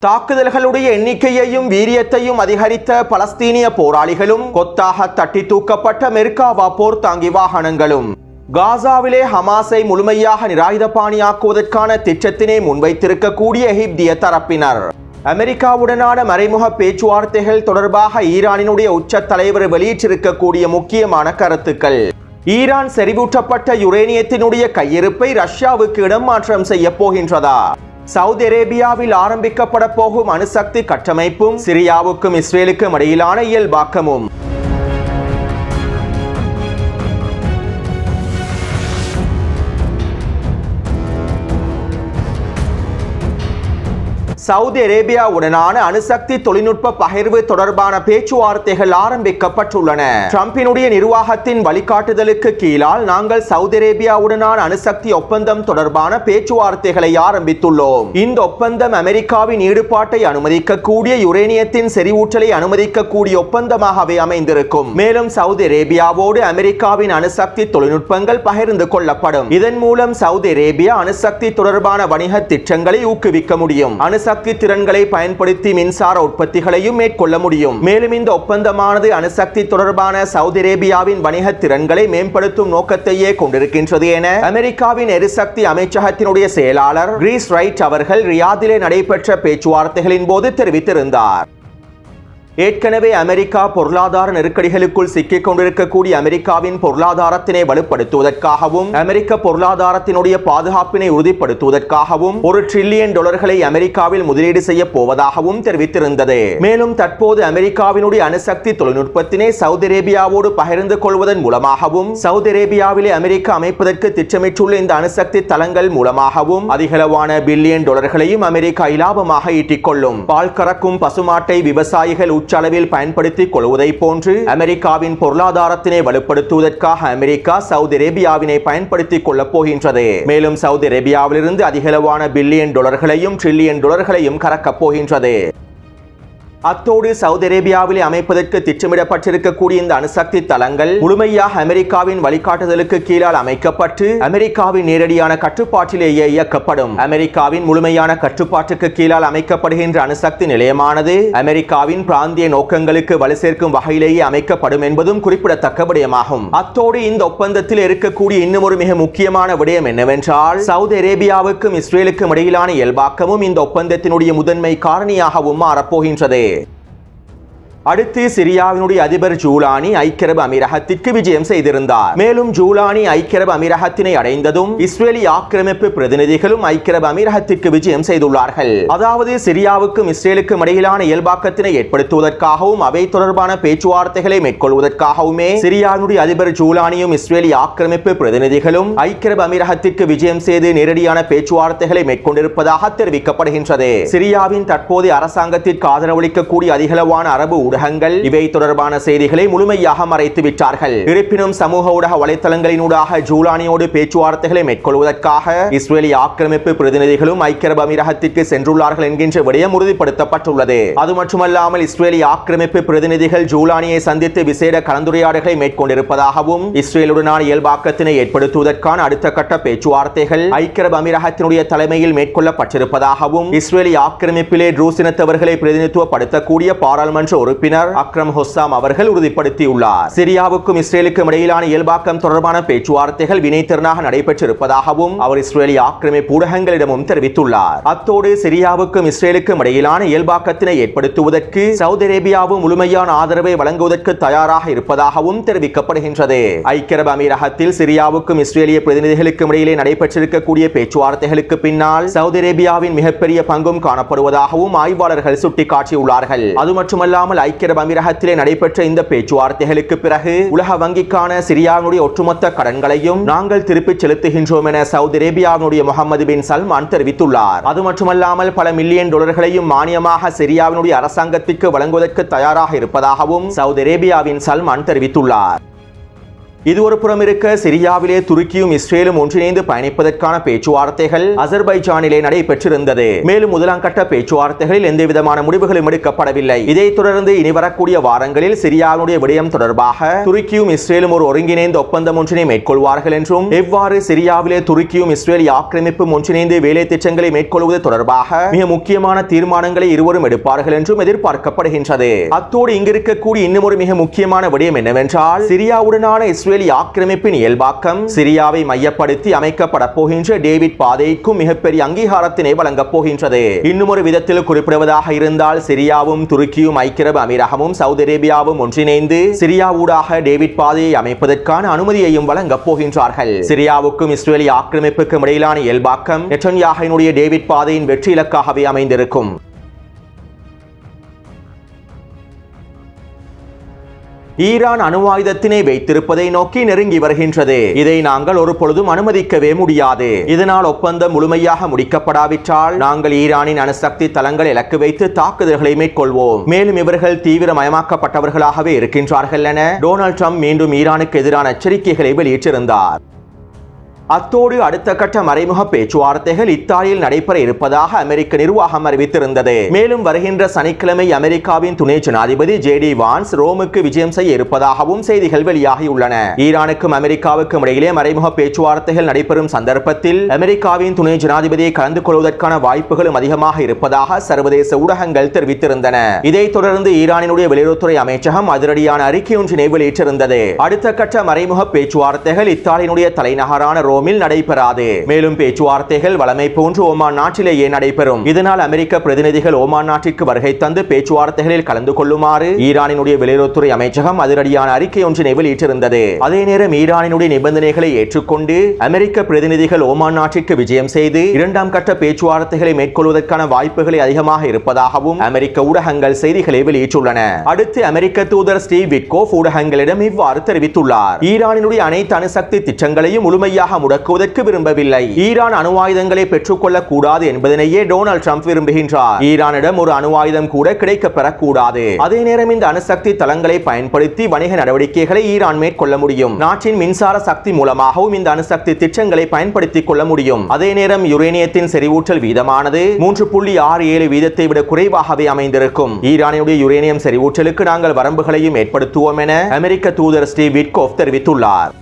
தாக்குதல்களுடைய எண்ணிக்கையையும் வீரியத்தையும் அதிகரித்த பலஸ்தீனிய போராளிகளும் கொத்தாக தட்டி தூக்கப்பட்ட மெர்காவா போர் தாங்கி வாகனங்களும் காசாவிலே ஹமாஸை முழுமையாக நிராயுதபாணியாக்குவதற்கான திட்டத்தினை முன்வைத்திருக்கக்கூடிய எகிப்திய தரப்பினர் அமெரிக்காவுடனான மறைமுக பேச்சுவார்த்தைகள் தொடர்பாக ஈரானினுடைய உச்ச தலைவர் வெளியிட்டிருக்கக்கூடிய முக்கியமான கருத்துக்கள். ஈரான் செறிவூட்டப்பட்ட யுரேனியத்தினுடைய கையிருப்பை ரஷ்யாவுக்கு இடமாற்றம் செய்ய போகின்றதா? சவுதி அரேபியாவில் ஆரம்பிக்கப்பட போகும் அணுசக்தி கட்டமைப்பும் சிரியாவுக்கும் இஸ்ரேலுக்கும் இடையிலான இயல்பாக்கமும். சவுதி அரேபியாவுடனான அணுசக்தி தொழில்நுட்ப பகிர்வு தொடர்பான பேச்சுவார்த்தைகள் ஆரம்பிக்கப்பட்டுள்ளன. ட்ரம்பினுடைய நிர்வாகத்தின் வழிகாட்டுதலுக்கு கீழால் நாங்கள் சவுதி அரேபியாவுடனான அணுசக்தி ஒப்பந்தம் தொடர்பான பேச்சுவார்த்தைகளை ஆரம்பித்துள்ளோம். இந்த ஒப்பந்தம் அமெரிக்காவின் ஈடுபாட்டை அனுமதிக்கக்கூடிய யுரேனியத்தின் செறிவூட்டலை அனுமதிக்கக்கூடிய ஒப்பந்தமாகவே அமைந்திருக்கும். மேலும் சவுதி அரேபியாவோடு அமெரிக்காவின் அணுசக்தி தொழில்நுட்பங்கள் பகிர்ந்து கொள்ளப்படும். இதன் மூலம் சவுதி அரேபியா அணுசக்தி தொடர்பான வணிக திட்டங்களை ஊக்குவிக்க முடியும். அணுசக்தி திறன்களை பயன்படுத்தி மின்சார உற்பத்திகளையும் மேற்கொள்ள முடியும். மேலும் இந்த ஒப்பந்தமானது அணுசக்தி தொடர்பான சவுதி அரேபியாவின் வணிக திறன்களை மேம்படுத்தும் நோக்கத்தையே கொண்டிருக்கின்றது என அமெரிக்காவின் எரிசக்தி அமைச்சகத்தினுடைய செயலாளர் கிரீஸ் ரைட் அவர்கள் ரியாதிலே நடைபெற்ற பேச்சுவார்த்தைகளின் போது தெரிவித்திருந்தார். ஏற்கனவே அமெரிக்கா பொருளாதார நெருக்கடிகளுக்குள் சிக்கிக் கொண்டிருக்கக்கூடிய அமெரிக்காவின் பொருளாதாரத்தினை வலுப்படுத்துவதற்காகவும் அமெரிக்க பொருளாதாரத்தினுடைய பாதுகாப்பினை உறுதிப்படுத்துவதற்காகவும் $1 டிரில்லியன் அமெரிக்காவில் முதலீடு செய்ய போவதாகவும் தெரிவித்திருந்தது. மேலும் தற்போது அமெரிக்காவினுடைய அணுசக்தி தொழில்நுட்பத்தினை சவுதி அரேபியாவோடு பகிர்ந்து கொள்வதன் மூலமாகவும் சவுதி அரேபியாவிலே அமெரிக்கா அமைப்பதற்கு திட்டமிட்டுள்ள இந்த அணுசக்தி தளங்கள் மூலமாகவும் அதிகளவான $1 பில்லியன் அமெரிக்கா இலாபமாக ஈட்டிக் கொள்ளும். பால் கறக்கும் பசுமாட்டை விவசாயிகள் அளவில் பயன்படுத்திக் கொள்வதை போன்று அமெரிக்காவின் பொருளாதாரத்தினை வலுப்படுத்துவதற்காக அமெரிக்கா சவுதி அரேபியாவினை பயன்படுத்திக் கொள்ளப் போகின்றது. மேலும் சவுதி அரேபியாவிலிருந்து அதிகளவான $1 பில்லியன் ட்ரில்லியன் கறக்கப் போகின்றது. அத்தோடு சவுதி அரேபியாவிலே அமைப்பதற்கு திட்டமிடப்பட்டிருக்கக்கூடிய இந்த அணுசக்தி தளங்கள் முழுமையாக அமெரிக்காவின் வழிகாட்டுதலுக்கு கீழால் அமைக்கப்பட்டு அமெரிக்காவின் நேரடியான கட்டுப்பாட்டிலேயே இயக்கப்படும். அமெரிக்காவின் முழுமையான கட்டுப்பாட்டுக்கு கீழால் அமைக்கப்படுகின்ற அணுசக்தி நிலையமானது அமெரிக்காவின் பிராந்திய நோக்கங்களுக்கு வலு சேர்க்கும் வகையிலேயே அமைக்கப்படும் என்பதும் குறிப்பிடத்தக்க விடயமாகும். அத்தோடு இந்த ஒப்பந்தத்தில் இருக்கக்கூடிய இன்னும் ஒரு மிக முக்கியமான விடயம் என்னவென்றால் சவுதி அரேபியாவுக்கும் இஸ்ரேலுக்கும் இடையிலான இயல்பாக்கமும் இந்த ஒப்பந்தத்தினுடைய முதன்மை காரணியாகவும் மாறப்போகின்றது. அடுத்து சிரியாவினுடைய அதிபர் ஜூலானி ஐக்கிய அரபு அமீரகத்திற்கு விஜயம் செய்திருந்தார். மேலும் ஜூலானி ஐக்கிய அரபு அமீரகத்தினை அடைந்ததும் இஸ்ரேலி ஆக்கிரமிப்பு பிரதிநிதிகளும் ஐக்கிய அரபு அமீரகத்திற்கு விஜயம் செய்துள்ளார்கள். அதாவது சிரியாவுக்கும் இஸ்ரேலுக்கும் இடையிலான இயல்பாக்கத்தினை ஏற்படுத்துவதற்காகவும் அவை தொடர்பான பேச்சுவார்த்தைகளை மேற்கொள்வதற்காகவுமே சிரியாவினுடைய அதிபர் ஜூலானியும் இஸ்ரேலி ஆக்கிரமிப்பு பிரதிநிதிகளும் ஐக்கிய அரபு அமீரகத்திற்கு விஜயம் செய்து நேரடியான பேச்சுவார்த்தைகளை மேற்கொண்டிருப்பதாக தெரிவிக்கப்படுகின்றது. சிரியாவின் தற்போதைய அரசாங்கத்திற்கு ஆதரவளிக்கக்கூடிய அதிகளவான அரபு இவை தொடர்பான செய்திகளை முழுமையாக மறைத்து விட்டார்கள். இருப்பினும் சமூக ஊடக வலைத்தளங்களினூடாக ஜூலானியோடு பேச்சுவார்த்தைகளை மேற்கொள்வதற்காக இஸ்ரேலி ஆக்கிரமிப்பு பிரதிநிதிகளும் ஐக்கிய அரபு அமீரகத்திற்கு சென்றுள்ளார்கள் என்கின்ற விடயம் உறுதிப்படுத்தப்பட்டுள்ளது. அது மட்டுமல்லாமல் இஸ்ரேலி ஆக்கிரமிப்பு பிரதிநிதிகள் ஜூலானியை சந்தித்து விசேட கலந்துரையாடல்களை மேற்கொண்டிருப்பதாகவும் இஸ்ரேலுடனான இயல்பாக்கத்தினை ஏற்படுத்துவதற்கான அடுத்த கட்ட பேச்சுவார்த்தைகள் ஐக்கிய அரபு அமீரகத்தினுடைய தலைமையில் மேற்கொள்ளப்பட்டிருப்பதாகவும் இஸ்ரேலி ஆக்கிரமிப்பிலே ட்ரூஸ் இனத்தவர்களை பிரதிநிதித்துவப்படுத்தக்கூடிய பாராளுமன்ற உறுப்பினர் அக்ரம் ஹொஸ்ஸாம் அவர்கள் உறுதிப்படுத்தியுள்ளார். சிரியாவுக்கும் இஸ்ரேலுக்கும் இடையிலான இயல்பாக்கம் தொடர்பான பேச்சுவார்த்தைகள் வினைத்திறனாக நடைபெற்றிருப்பதாகவும் அவர் இஸ்ரேலிய ஆக்கிரமிப்பு ஊடகங்களிடமும் தெரிவித்துள்ளார். அத்தோடு சிரியாவுக்கும் இஸ்ரேலுக்கும் இடையிலான இயல்பாக்கத்தினை ஏற்படுத்துவதற்கு சவுதி அரேபியாவும் முழுமையான ஆதரவை வழங்குவதற்கு தயாராக இருப்பதாகவும் தெரிவிக்கப்படுகின்றது. ஐக்கிய அரபு அமீரகத்தில் சிரியாவுக்கும் இஸ்ரேலிய பிரதிநிதிகளுக்கும் இடையிலே நடைபெற்றிருக்கக்கூடிய பேச்சுவார்த்தைகளுக்கு பின்னால் சவுதி அரேபியாவின் மிகப்பெரிய பங்கும் காணப்படுவதாகவும் ஆய்வாளர்கள் சுட்டிக்காட்டியுள்ளார்கள். அது மட்டுமல்லாமல் ஐக்கிய அரபு அமீரகத்திலே நடைபெற்ற இந்த பேச்சுவார்த்தைகளுக்கு பிறகு உலக வங்கிக்கான சிரியாவினுடைய ஒட்டுமொத்த கடன்களையும் நாங்கள் திருப்பிச் செலுத்துகின்றோம் என சவுதி அரேபியாவினுடைய முகமது பின் சல்மான் தெரிவித்துள்ளார். அது மட்டுமல்லாமல் பல $1 மில்லியன் மானியமாக சிரியாவினுடைய அரசாங்கத்திற்கு வழங்குவதற்கு தயாராக இருப்பதாகவும் சவுதி அரேபியாவின் சல்மான் தெரிவித்துள்ளார். இது ஒரு புறம் இருக்க, சிரியாவிலே துருக்கியும் இஸ்ரேலும் ஒன்றிணைந்து பயணிப்பதற்கான பேச்சுவார்த்தைகள் அசர்பைஜானிலே நடைபெற்றிருந்தது. மேலும் முதலாம் கட்ட பேச்சுவார்த்தைகளில் எந்தவிதமான முடிவுகளும் எடுக்கப்படவில்லை. இதைத் தொடர்ந்து இனி வரக்கூடிய வாரங்களில் சிரியாவுடைய விடயம் தொடர்பாக துருக்கியும் இஸ்ரேலும் ஒரு ஒருங்கிணைந்த ஒப்பந்தம் ஒன்றினை மேற்கொள்வார்கள் என்றும், எவ்வாறு சிரியாவிலே துருக்கியும் இஸ்ரேலிய ஆக்கிரமிப்பும் ஒன்றிணைந்து வேலை திட்டங்களை மேற்கொள்வது தொடர்பாக மிக முக்கியமான தீர்மானங்களை இருவரும் எடுப்பார்கள் என்றும் எதிர்பார்க்கப்படுகின்றது. அத்தோடு இங்கிருக்கக்கூடிய இன்னும் ஒரு மிக முக்கியமான விடயம் என்னவென்றால், சிரியாவுடனான இஸ்ரேலிய ஆக்கிரமிப்பின் இயல்பாக்கம் சிரியாவை மையப்படுத்தி அமைக்கப்பட போகின்ற டேவிட் பாதைக்கும் மிகப்பெரிய அங்கீகாரத்தினை வழங்கப் போகின்றது. இன்னும் ஒரு விதத்தில் குறிப்பிடுவதாக இருந்தால், சிரியாவும் துருக்கியும் ஐக்கிய அரபு அமீரகமும் சவுதி அரேபியாவும் ஒன்றிணைந்து சிரியாவூடாக டேவிட் பாதையை அமைப்பதற்கான அனுமதியையும் வழங்கப் போகின்றார்கள். சிரியாவுக்கும் இஸ்ரேலிய ஆக்கிரமிப்புக்கும் இடையிலான இயல்பாக்கம் நெட்டன்யாஹுவினுடைய டேவிட் பாதையின் வெற்றி இலக்காகவே அமைந்திருக்கும். ஈரான் அணு ஆயுதத்தினை வைத்திருப்பதை நோக்கி நெருங்கி வருகின்றது. இதை நாங்கள் ஒரு பொழுதும் அனுமதிக்கவே முடியாது. இதனால் ஒப்பந்தம் முழுமையாக முடிக்கப்படாவிட்டால் நாங்கள் ஈரானின் அணுசக்தி தளங்களை இலக்கு வைத்து தாக்குதல்களை மேற்கொள்வோம். மேலும் இவர்கள் தீவிரமயமாக்கப்பட்டவர்களாகவே இருக்கின்றார்கள் என டொனால்ட் ட்ரம்ப் மீண்டும் ஈரானுக்கு எதிரான எச்சரிக்கைகளை வெளியிட்டிருந்தார். அத்தோடு அடுத்த கட்ட மறைமுக பேச்சுவார்த்தைகள் இத்தாலியில் நடைபெற இருப்பதாக அமெரிக்க நிர்வாகம் அறிவித்திருந்தது. மேலும் வருகின்ற சனிக்கிழமை அமெரிக்காவின் துணை ஜனாதிபதி ஜே.டி. வான்ஸ் ரோமுக்கு விஜயம் செய்ய இருப்பதாகவும் செய்திகள் வெளியாகியுள்ளன. ஈரானுக்கும் அமெரிக்காவுக்கும் இடையிலே மறைமுக பேச்சுவார்த்தைகள் நடைபெறும் சந்தர்ப்பத்தில் அமெரிக்காவின் துணை ஜனாதிபதியை கலந்து கொள்வதற்கான வாய்ப்புகளும் அதிகமாக இருப்பதாக சர்வதேச ஊடகங்கள் தெரிவித்திருந்தன. இதைத் தொடர்ந்து ஈரானினுடைய வெளியுறவுத்துறை அமைச்சகம் அதிரடியான அறிக்கை ஒன்றினை வெளியிட்டிருந்தது. அடுத்த கட்ட மறைமுக பேச்சுவார்த்தைகள் இத்தாலியினுடைய தலைநகரான ரோமில் நடைபெறாது. மேலும் பேச்சுவார்த்தைகள் வளமை போன்று ஓமான் நாட்டிலேயே நடைபெறும். இதனால் அமெரிக்க பிரதிநிதிகள் ஓமான் நாட்டிற்கு வருகை தந்து பேச்சுவார்த்தைகளில் கலந்து கொள்ளுமாறு ஈரானினுடைய வெளியுறவுத்துறை அமைச்சகம் அதிரடியான அறிக்கை ஒன்றினை வெளியிட்டிருந்தது. அதே நேரம் ஈரானினுடைய நிபந்தனைகளை ஏற்றுக்கொண்டு அமெரிக்க பிரதிநிதிகள் ஓமான் நாட்டிற்கு விஜயம் செய்து இரண்டாம் கட்ட பேச்சுவார்த்தைகளை மேற்கொள்வதற்கான வாய்ப்புகளை அதிகமாக இருப்பதாகவும் அமெரிக்க ஊடகங்கள் செய்திகளை வெளியிட்டுள்ளன. அடுத்து அமெரிக்க தூதர் ஸ்டீவ் விட்கோஃப் ஊடகங்களிடம் இவ்வாறு தெரிவித்துள்ளார். ஈரானினுடைய அனைத்து அணுசக்தி திட்டங்களையும் முழுமையாக முடக்குவதற்கு விரும்பவில்லை. ஈரான் அணு ஆயுதங்களை பெற்றுக்கொள்ளக் கூடாது என்பதனையே டொனால்ட் ட்ரம்ப் விரும்புகின்றார். ஈரானிடம் ஒரு அணு ஆயுதம் கூட கிடைக்கப்பெறக் கூடாது. அதே நேரம் இந்த அணுசக்தி தளங்களை பயன்படுத்தி வணிக நடவடிக்கைகளை ஈரான் மேற்கொள்ள முடியும். நாட்டின் மின்சார சக்தி மூலமாகவும் இந்த அணுசக்தி திட்டங்களை பயன்படுத்திக் கொள்ள முடியும். அதே நேரம் யுரேனியத்தின் செறிவூட்டல் வீதமானது 3.67 வீதத்தை விட குறைவாகவே அமைந்திருக்கும். ஈரானுடைய யுரேனியம் செறிவூட்டலுக்கு நாங்கள் வரம்புகளையும் ஏற்படுத்துவோம் என அமெரிக்க தூதர் ஸ்டீவ் விட்கோஃப் தெரிவித்துள்ளார்.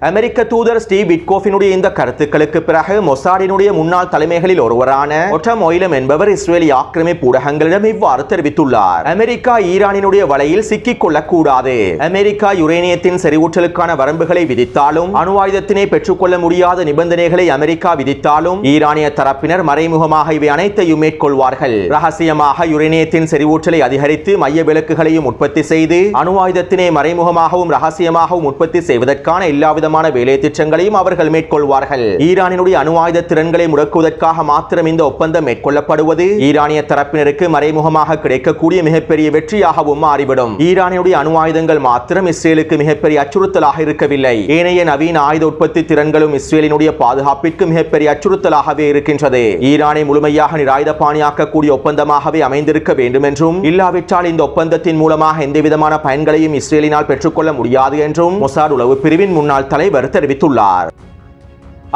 அமெரிக்க தூதர் ஸ்டீவ் விட்கோஃபினுடைய இந்த கருத்துக்களுக்கு பிறகு மொசாடினுடைய முன்னாள் தலைமைகளில் ஒருவரான ஒட்டம் ஒயிலம் என்பவர் இஸ்ரேலிய ஆக்கிரமிப்பு ஊடகங்களிடம் இவ்வாறு தெரிவித்துள்ளார். அமெரிக்கா ஈரானினுடைய வலையில் சிக்கிக் கொள்ளக்கூடாது. அமெரிக்கா யுரேனியத்தின் செறிவூட்டலுக்கான வரம்புகளை விதித்தாலும் அணு ஆயுதத்தினை பெற்றுக்கொள்ள முடியாத நிபந்தனைகளை அமெரிக்கா விதித்தாலும் ஈரானிய தரப்பினர் மறைமுகமாக இவை அனைத்தையும் மேற்கொள்வார்கள். ரகசியமாக யுரேனியத்தின் செறிவூட்டலை அதிகரித்து மைய விளக்குகளையும் உற்பத்தி செய்து அணு ஆயுதத்தினை மறைமுகமாகவும் ரகசியமாகவும் உற்பத்தி செய்வதற்கான எல்லாவித வேலை திட்டங்களையும் அவர்கள் மேற்கொள்வார்கள். ஈரானினுடைய அணு ஆயுத திறன்களை முடக்குவதற்காக மாத்திரம் இந்த ஒப்பந்தம் மேற்கொள்ளப்படுவது ஈரானிய தரப்பினருக்கு மறைமுகமாக கிடைக்கக்கூடிய மிகப்பெரிய வெற்றியாகவும் மாறிவிடும். ஈரானினுடைய அணு ஆயுதங்கள் மாத்திரம் இஸ்ரேலுக்கு மிகப்பெரிய அச்சுறுத்தலாக இருக்கவில்லை. ஏனைய நவீன ஆயுத உற்பத்தி திறன்களும் இஸ்ரேலினுடைய பாதுகாப்பிற்கு மிகப்பெரிய அச்சுறுத்தலாகவே இருக்கின்றது. ஈரானை முழுமையாக நிராயுதபாணியாக்கக்கூடிய ஒப்பந்தமாகவே அமைந்திருக்க வேண்டும் என்றும், இல்லாவிட்டால் இந்த ஒப்பந்தத்தின் மூலமாக எந்தவிதமான பயன்களையும் இஸ்ரேலினால் பெற்றுக்கொள்ள முடியாது என்றும் மொசாட் உளவு பிரிவின் முன்னாள் தலைவர் தெரிவித்துள்ளார்.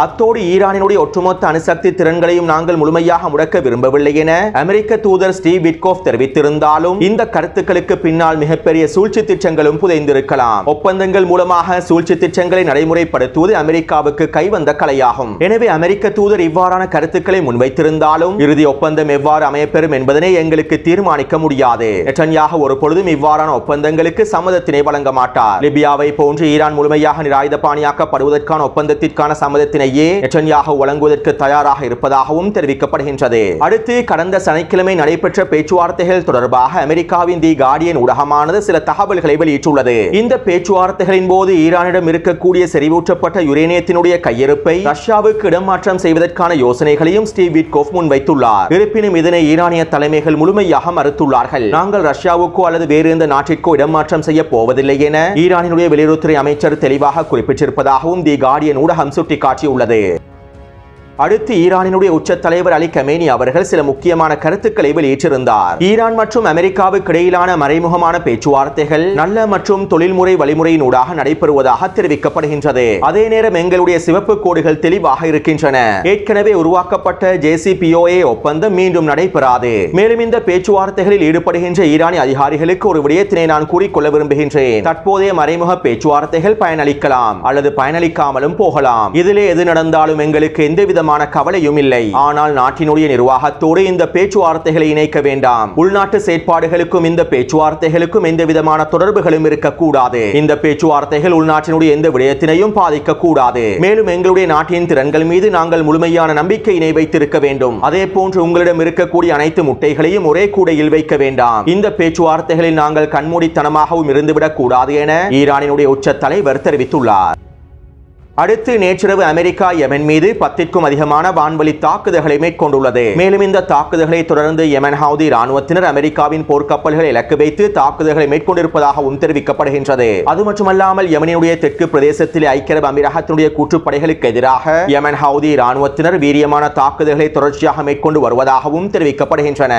அத்தோடு ஈரானினுடைய ஒட்டுமொத்த அணுசக்தி திறன்களையும் நாங்கள் முழுமையாக முடக்க விரும்பவில்லை என அமெரிக்க தூதர் ஸ்டீவ் விட்கோஃப் தெரிவித்திருந்தாலும் இந்த கருத்துக்களுக்கு பின்னால் மிகப்பெரிய சூழ்ச்சி திட்டங்களும் புதைந்திருக்கலாம். ஒப்பந்தங்கள் மூலமாக சூழ்ச்சி திட்டங்களை நடைமுறைப்படுத்துவது அமெரிக்காவுக்கு கைவந்த கலையாகும். எனவே அமெரிக்க தூதர் இவ்வாறான கருத்துக்களை முன்வைத்திருந்தாலும் இறுதி ஒப்பந்தம் எவ்வாறு அமையப்பெறும் என்பதனை எங்களுக்கு தீர்மானிக்க முடியாது. நெட்டன்யாஹு ஒரு பொழுதும் இவ்வாறான ஒப்பந்தங்களுக்கு சம்மதத்தினை வழங்க மாட்டார். லிபியாவை போன்று ஈரான் முழுமையாக நிராயுதபாணியாக்கப்படுவதற்கான ஒப்பந்தத்திற்கான சம்மதத்தினை நெட்டன்யாஹு வழங்குவதற்கு தயாராக இருப்பதாகவும் தெரிவிக்கப்படுகின்றது. அடுத்து கடந்த சனிக்கிழமை நடைபெற்ற பேச்சுவார்த்தைகள் தொடர்பாக அமெரிக்காவின் தி கார்டியன் ஊடகமானது சில தகவல்களை வெளியிட்டுள்ளது. இந்த பேச்சுவார்த்தைகளின் போது ஈரானிடம் இருக்கக்கூடிய செறிவூட்டப்பட்ட யுரேனியத்தினுடைய கையிருப்பை ரஷ்யாவுக்கு இடமாற்றம் செய்வதற்கான யோசனைகளையும் ஸ்டீவ் விட்கோஃப் முன்வைத்துள்ளார். இருப்பினும் இதனை ஈரானிய தலைமைகள் முழுமையாக மறுத்துள்ளார்கள். நாங்கள் ரஷ்யாவுக்கோ அல்லது வேறு எந்த நாட்டிற்கோ இடமாற்றம் செய்ய போவதில்லை என ஈரானினுடைய வெளியுறவுத்துறை அமைச்சர் தெளிவாக குறிப்பிட்டிருப்பதாகவும் தி கார்டியன் ஊடகம் சுட்டிக்காட்டியுள்ளது. அடுத்து ஈரானினுடைய உச்ச தலைவர் அலி கமேனி அவர்கள் சில முக்கியமான கருத்துக்களை வெளியிட்டிருந்தார். ஈரான் மற்றும் அமெரிக்காவுக்கு இடையிலான மறைமுகமான பேச்சுவார்த்தைகள் நல்ல மற்றும் தொழில்முறை வழிமுறையினூடாக நடைபெறுவதாக தெரிவிக்கப்படுகின்றது. அதே நேரம் எங்களுடைய சிவப்பு கோடுகள் தெளிவாக இருக்கின்றன. ஏற்கனவே உருவாக்கப்பட்ட JCPOA ஒப்பந்தம் மீண்டும் நடைபெறாது. மேலும் இந்த பேச்சுவார்த்தைகளில் ஈடுபடுகின்ற ஈரானிய அதிகாரிகளுக்கு ஒரு விடயத்தினை நான் கூறிக்கொள்ள விரும்புகின்றேன். தற்போதைய மறைமுக பேச்சுவார்த்தைகள் பயனளிக்கலாம் அல்லது பயனளிக்காமலும் போகலாம். இதிலே எது நடந்தாலும் எங்களுக்கு எந்தவிதமான கவலையும் இல்லை. ஆனால் நாட்டினுடைய நிர்வாகத்தோடு இந்த பேச்சுவார்த்தைகளை இணைக்க வேண்டாம். உள்நாட்டு செயற்பாடுகளுக்கும் இந்த பேச்சுவார்த்தைகளுக்கும் எந்த விதமான தொடர்புகளும் இருக்கக்கூடாது. இந்த பேச்சுவார்த்தைகள் உள்நாட்டினுடைய எந்த விடயத்தினையும் பாதிக்க கூடாது. மேலும் எங்களுடைய நாட்டின் திறன்கள் மீது நாங்கள் முழுமையான நம்பிக்கையினை வைத்திருக்க வேண்டும். அதே போன்று உங்களிடம் இருக்கக்கூடிய அனைத்து முட்டைகளையும் ஒரே கூடையில் வைக்க வேண்டாம். இந்த பேச்சுவார்த்தைகளில் நாங்கள் கண்மூடித்தனமாகவும் இருந்துவிடக் கூடாது என ஈரானினுடைய உச்ச தலைவர் தெரிவித்துள்ளார். அடுத்து நேற்றிரவு அமெரிக்கா யெமன் மீது 10க்கும் அதிகமான வான்வழி தாக்குதல்களை மேற்கொண்டுள்ளது. மேலும் இந்த தாக்குதல்களை தொடர்ந்து யெமன் ஹவுதி ராணுவத்தினர் அமெரிக்காவின் போர்க்கப்பல்களை இலக்கு வைத்து தாக்குதல்களை மேற்கொண்டிருப்பதாகவும் தெரிவிக்கப்படுகின்றது. அது மட்டுமல்லாமல் யெமனினுடைய தெற்கு பிரதேசத்தில் ஐக்கிய அரபு அமீரகத்தினுடைய கூற்றுப்படைகளுக்கு எதிராக யெமன் ஹவுதி ராணுவத்தினர் வீரியமான தாக்குதல்களை தொடர்ச்சியாக மேற்கொண்டு வருவதாகவும் தெரிவிக்கப்படுகின்றன.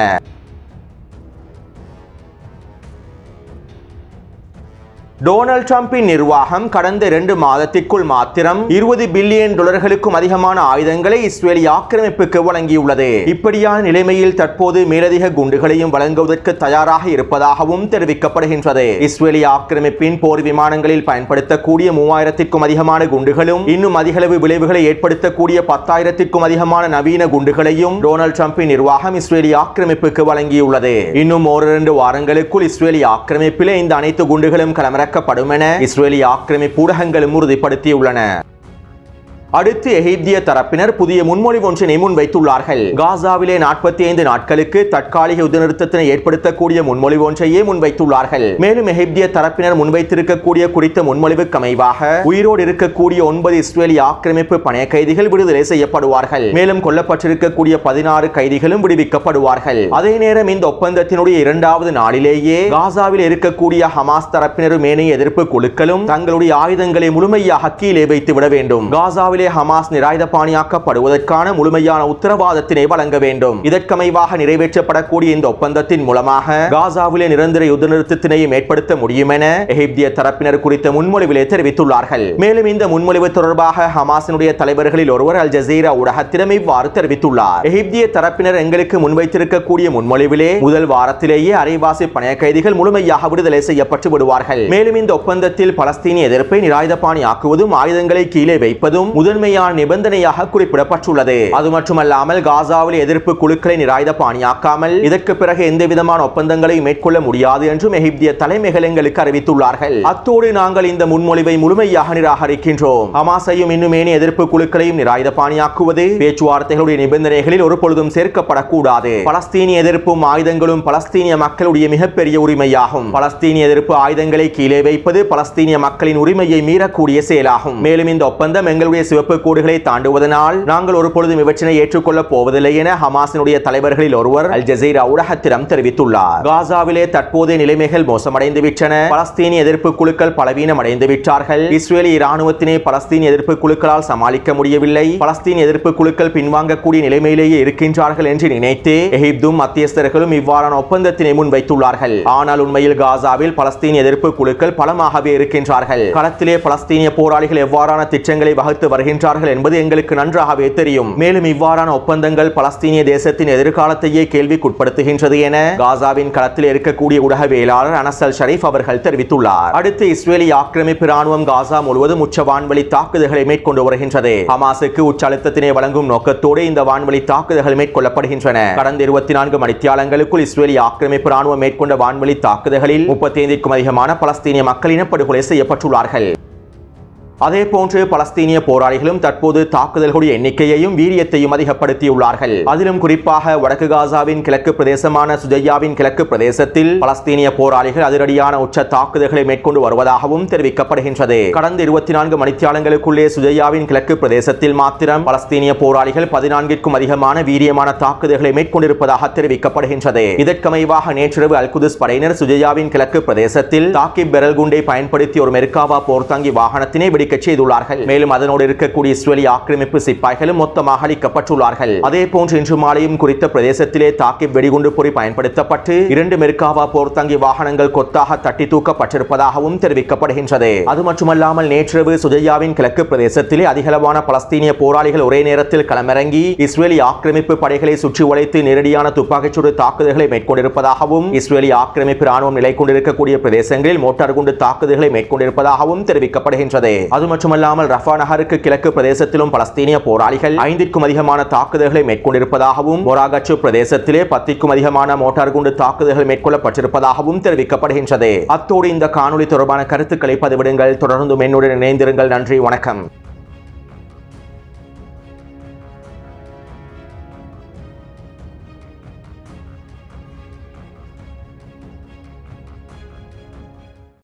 டொனால்ட் ட்ரம்பின் நிர்வாகம் கடந்த 2 மாதத்திற்குள் மாத்திரம் $20 பில்லியன் அதிகமான ஆயுதங்களை இஸ்ரேலிய ஆக்கிரமிப்புக்கு வழங்கியுள்ளது. இப்படியான நிலைமையில் தற்போது மேலதிக குண்டுகளையும் வழங்குவதற்கு தயாராக இருப்பதாகவும் தெரிவிக்கப்படுகின்றது. இஸ்ரேலிய ஆக்கிரமிப்பின் போர் விமானங்களில் பயன்படுத்தக்கூடிய 3000க்கும் அதிகமான குண்டுகளும் இன்னும் அதிகளவு விளைவுகளை ஏற்படுத்தக்கூடிய 10,000க்கும் அதிகமான நவீன குண்டுகளையும் டொனால்ட் ட்ரம்பின் நிர்வாகம் இஸ்ரேலிய ஆக்கிரமிப்புக்கு வழங்கியுள்ளது. இன்னும் 1-2 வாரங்களுக்குள் இஸ்ரேலிய ஆக்கிரமிப்பிலே இந்த அனைத்து குண்டுகளும் களமிறக்கப்படும் என இஸ்ரேலிய ஆக்கிரமிப்பு ஊடகங்களும் உறுதிப்படுத்தியுள்ளன. அடுத்து எகிப்திய தரப்பினர் புதிய முன்மொழிவு ஒன்றினை முன்வைத்துள்ளார்கள். காசாவிலே 45 நாட்களுக்கு தற்காலிக யுத்தநிறுத்தத்தினை ஏற்படுத்தக்கூடிய முன்மொழிவு ஒன்றையே முன்வைத்துள்ளார்கள். மேலும் எகிப்திய தரப்பினர் முன்வைத்திருக்கக்கூடிய குறித்த முன்மொழிவுக்கு அமைவாக உயிரோடு இருக்கக்கூடிய 9 இஸ்ரேலிய ஆக்கிரமிப்பு பணைய கைதிகள் விடுதலை செய்யப்படுவார்கள். மேலும் கொல்லப்பட்டிருக்கக்கூடிய 16 கைதிகளும் விடுவிக்கப்படுவார்கள். அதே நேரம் இந்த ஒப்பந்தத்தினுடைய 2வது நாளிலேயே காசாவில் இருக்கக்கூடிய ஹமாஸ் தரப்பினரும் ஏனைய எதிர்ப்பு குழுக்களும் தங்களுடைய ஆயுதங்களை முழுமையாக கீழே வைத்து விட வேண்டும். காசாவில் ஹமாஸ் நிராயுதபாணியாக்கப்படுவதற்கான முழுமையான உத்தரவாதத்தினை வழங்க வேண்டும். இதற்கமைவாக நிறைவேற்றப்படக்கூடிய இந்த ஒப்பந்தத்தின் மூலமாக காசாவிலே நிரந்தர யுத்த நிறுத்தத்தினையும் ஏற்படுத்த முடியும் என எகிப்திய தரப்பினர் குறித்த முன்மொழிவிலே தெரிவித்துள்ளார்கள். மேலும் இந்த முன்மொழிவு தொடர்பாக ஹமாஸினுடைய தலைவர்களில் ஒருவர் அல் ஜசீரா ஊடகத்திடம் இவ்வாறு தெரிவித்துள்ளார். எகிப்திய தரப்பினர் எங்களுக்கு முன்வைத்திருக்கக்கூடிய முன்மொழிவிலே முதல் வாரத்திலேயே அரைவாசி பணைய கைதிகள் முழுமையாக விடுதலை செய்யப்பட்டு விடுவார்கள். மேலும் இந்த ஒப்பந்தத்தில் பலஸ்தீனிய எதிர்ப்பை நிராயுதபாணியாக்குவதும் ஆயுதங்களை கீழே வைப்பதும் முதன்மையான நிபந்தனையாக குறிப்பிடப்பட்டுள்ளது. அது மட்டுமல்லாமல் காசாவில் எதிர்ப்பு குழுக்களை நிராயுதபாணியாக்காமல் இதற்கு பிறகு எந்த விதமான ஒப்பந்தங்களை மேற்கொள்ள முடியாது என்றும் எகிப்திய தலைமைகள் எங்களுக்கு அறிவித்துள்ளார்கள். அத்தோடு நாங்கள் இந்த முன்மொழிவை முழுமையாக நிராகரிக்கின்றோம். ஹமாஸையும் இன்னும் ஏனைய எதிர்ப்பு குழுக்களையும் நிராயுதபாணியாக்குவது பேச்சுவார்த்தைகளுடைய நிபந்தனைகளில் ஒரு பொழுதும் சேர்க்கப்படக்கூடாது. பலஸ்தீனிய எதிர்ப்பும் ஆயுதங்களும் பலஸ்தீனிய மக்களுடைய மிகப்பெரிய உரிமையாகும். பலஸ்தீனிய எதிர்ப்பு ஆயுதங்களை கீழே வைப்பது பலஸ்தீனிய மக்களின் உரிமையை மீறக்கூடிய செயலாகும். மேலும் இந்த ஒப்பந்தம் எங்களுடைய சிவப்பு கோடுகளை தாண்டுவதனால் நாங்கள் ஒரு பொழுதும் இவற்றினை ஏற்றுக்கொள்ளப் போவதில்லை என ஹமாஸினுடைய தலைவர்களில் ஒருவர் அல் ஜசீரா ஊடகத்திடம் தெரிவித்துள்ளார். காசாவிலே தற்போதைய நிலைமைகள் மோசமடைந்து விட்டன. பலஸ்தீனிய எதிர்ப்பு குழுக்கள் பலவீனம் அடைந்து விட்டார்கள். இஸ்ரேலிய இராணுவத்தினை பலஸ்தீனிய எதிர்ப்பு குழுக்களால் சமாளிக்க முடியவில்லை. பலஸ்தீன் எதிர்ப்பு குழுக்கள் பின்வாங்கக்கூடிய நிலைமையிலேயே இருக்கின்றார்கள் என்று நினைத்து எகிப்தும் மத்தியஸ்தர்களும் இவ்வாறான ஒப்பந்தத்தினை முன்வைத்துள்ளார்கள். ஆனால் உண்மையில் காசாவில் பலஸ்தீன் எதிர்ப்பு குழுக்கள் பலமாகவே இருக்கின்றார்கள். களத்திலே பலஸ்தீனிய போராளிகள் எவ்வாறான திட்டங்களை வகுத்து வருகின்றார்கள் என்பது எங்களுக்கு நன்றாகவே தெரியும். மேலும் இவ்வாறான ஒப்பந்தங்கள் பலஸ்தீனிய தேசத்தின் எதிர்காலத்தையே கேள்விக்குட்படுத்துகின்றது என காசாவின் களத்தில் இருக்கக்கூடிய ஊடகவியலாளர் அனஸ் அல் ஷரீப் அவர்கள் தெரிவித்துள்ளார். அடுத்து இஸ்ரேலிய ஆக்கிரமிப்பு ராணுவம் காசா முழுவதும் உச்ச வான்வழி தாக்குதல்களை மேற்கொண்டு வருகின்றது. ஹமாஸுக்கு உச்ச அழுத்தத்தினை வழங்கும் நோக்கத்தோடு இந்த வான்வழி தாக்குதல்கள் மேற்கொள்ளப்படுகின்றன. கடந்த 24 மணித்தியாலங்களுக்குள் இஸ்ரேலிய ஆக்கிரமிப்பு ராணுவம் மேற்கொண்ட வான்வழி தாக்குதல்களில் 35க்கும் அதிகமான பலஸ்தீனிய மக்கள் இனப்படுகொலை செய்யப்பட்டுள்ளார்கள். அதே போன்று பலஸ்தீனிய போராளிகளும் தற்போது தாக்குதல்களுடைய எண்ணிக்கையையும் வீரியத்தையும் அதிகப்படுத்தியுள்ளார்கள். அதிலும் குறிப்பாக வடக்கு காசாவின் கிழக்கு பிரதேசமான சுஜையாவின் கிழக்கு பிரதேசத்தில் பலஸ்தீனிய போராளிகள் அதிரடியான உச்ச தாக்குதல்களை மேற்கொண்டு வருவதாகவும் தெரிவிக்கப்படுகின்றது. கடந்த 24 மணித்தியாலங்களுக்குள்ளே சுஜையாவின் கிழக்கு பிரதேசத்தில் மாத்திரம் பலஸ்தீனிய போராளிகள் 14க்கும் அதிகமான வீரியமான தாக்குதல்களை மேற்கொண்டிருப்பதாக தெரிவிக்கப்படுகின்றது. இதற்கமைவாக நேற்றிரவு அல்-குதுஸ் படையினர் சுஜையாவின் கிழக்கு பிரதேசத்தில் தாக்கிப் பெரல் குண்டை பயன்படுத்தி ஒரு மெர்காவா போர்த்தாங்கி வாகனத்தினை தீப்பிடிக்க செய்துள்ளார்கள். மேலும் அதனோடு இருக்கக்கூடிய இஸ்ரேலி ஆக்கிரமிப்பு சிப்பாய்களும் மொத்தமாக அழிக்கப்பட்டுள்ளார்கள். அதே போன்று இன்று மாலையும் குறித்த பிரதேசத்திலே தாக்கி வெடிகுண்டு பொறி பயன்படுத்தப்பட்டு 2 மெர்காவா போர்த்தங்கி வாகனங்கள் கொத்தாக தட்டி தூக்கப்பட்டிருப்பதாகவும் தெரிவிக்கப்படுகின்றது. அது மட்டுமல்லாமல் நேற்றிரவு சுஜையாவின் கிழக்கு பிரதேசத்திலே அதிகளவான பலஸ்தீனிய போராளிகள் ஒரே நேரத்தில் களமிறங்கி இஸ்ரேலி ஆக்கிரமிப்பு படைகளை சுற்றி வளைத்து நேரடியான துப்பாக்கிச்சூடு தாக்குதல்களை மேற்கொண்டிருப்பதாகவும் இஸ்ரேலி ஆக்கிரமிப்பு ராணுவம் நிலை கொண்டிருக்கக்கூடிய பிரதேசங்களில் மோட்டார் குண்டு தாக்குதல்களை மேற்கொண்டிருப்பதாகவும் தெரிவிக்கப்படுகின்றது. அது மட்டுமல்லாமல் ரஃபா நகருக்கு கிழக்கு பிரதேசத்திலும் பலஸ்தீனிய போராளிகள் 5க்கும் அதிகமான தாக்குதல்களை மேற்கொண்டிருப்பதாகவும் மொராகச்சு பிரதேசத்திலே 10க்கும் அதிகமான மோட்டார் குண்டு தாக்குதல்கள் மேற்கொள்ளப்பட்டிருப்பதாகவும் தெரிவிக்கப்படுகின்றது. அத்தோடு இந்த காணொலி தொடர்பான கருத்துக்களை பதிவிடுங்கள். தொடர்ந்து என்னுடன் இணைந்திருங்கள். நன்றி, வணக்கம்.